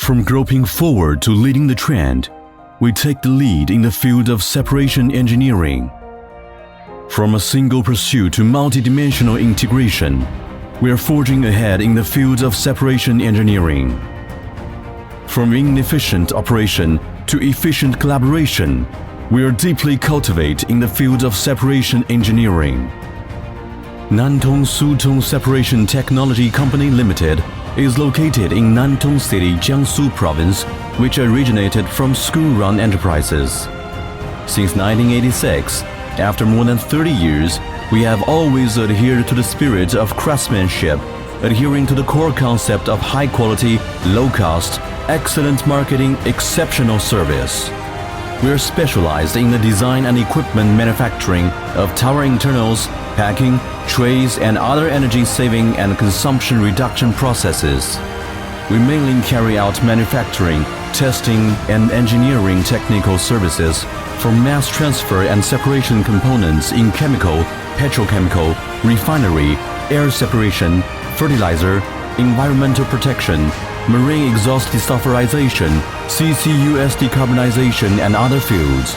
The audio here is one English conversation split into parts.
From groping forward to leading the trend, we take the lead in the field of separation engineering. From a single pursuit to multidimensional integration, we are forging ahead in the field of separation engineering. From inefficient operation to efficient collaboration, we are deeply cultivated in the field of separation engineering. Nantong SuTong Separation Technology Company Limited is located in Nantong City, Jiangsu Province, which originated from school-run enterprises. Since 1986, after more than 30 years, we have always adhered to the spirit of craftsmanship, adhering to the core concept of high quality, low cost, excellent marketing, exceptional service. We are specialized in the design and equipment manufacturing of tower internals, packing, trays, and other energy-saving and consumption reduction processes. We mainly carry out manufacturing, testing, and engineering technical services for mass transfer and separation components in chemical, petrochemical, refinery, air separation, fertilizer, environmental protection, marine exhaust desulfurization, CCUS decarbonization, and other fields.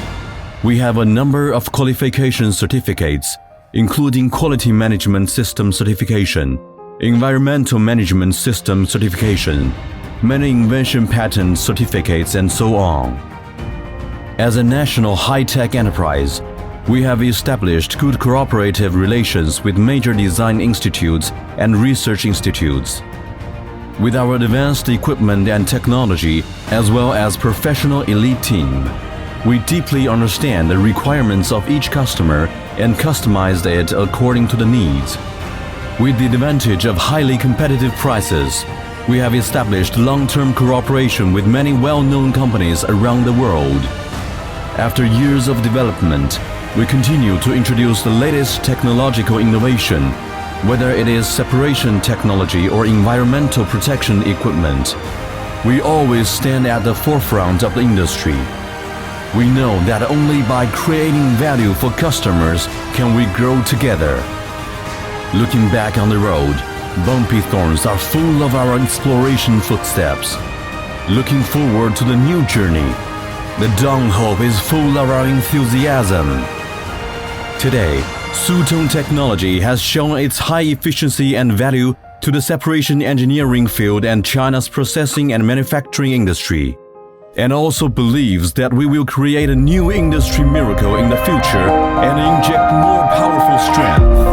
We have a number of qualification certificates, including Quality Management System certification, Environmental Management System certification, many invention patent certificates, and so on. As a national high-tech enterprise, we have established good cooperative relations with major design institutes and research institutes. With our advanced equipment and technology, as well as professional elite team, we deeply understand the requirements of each customer and customize it according to the needs. With the advantage of highly competitive prices, we have established long-term cooperation with many well-known companies around the world. After years of development, we continue to introduce the latest technological innovation, whether it is separation technology or environmental protection equipment. We always stand at the forefront of the industry. We know that only by creating value for customers can we grow together. Looking back on the road, bumpy thorns are full of our exploration footsteps. Looking forward to the new journey, the dawn hope is full of our enthusiasm. Today, SuTong Technology has shown its high efficiency and value to the separation engineering field and China's processing and manufacturing industry, and also believes that we will create a new industry miracle in the future and inject more powerful strength.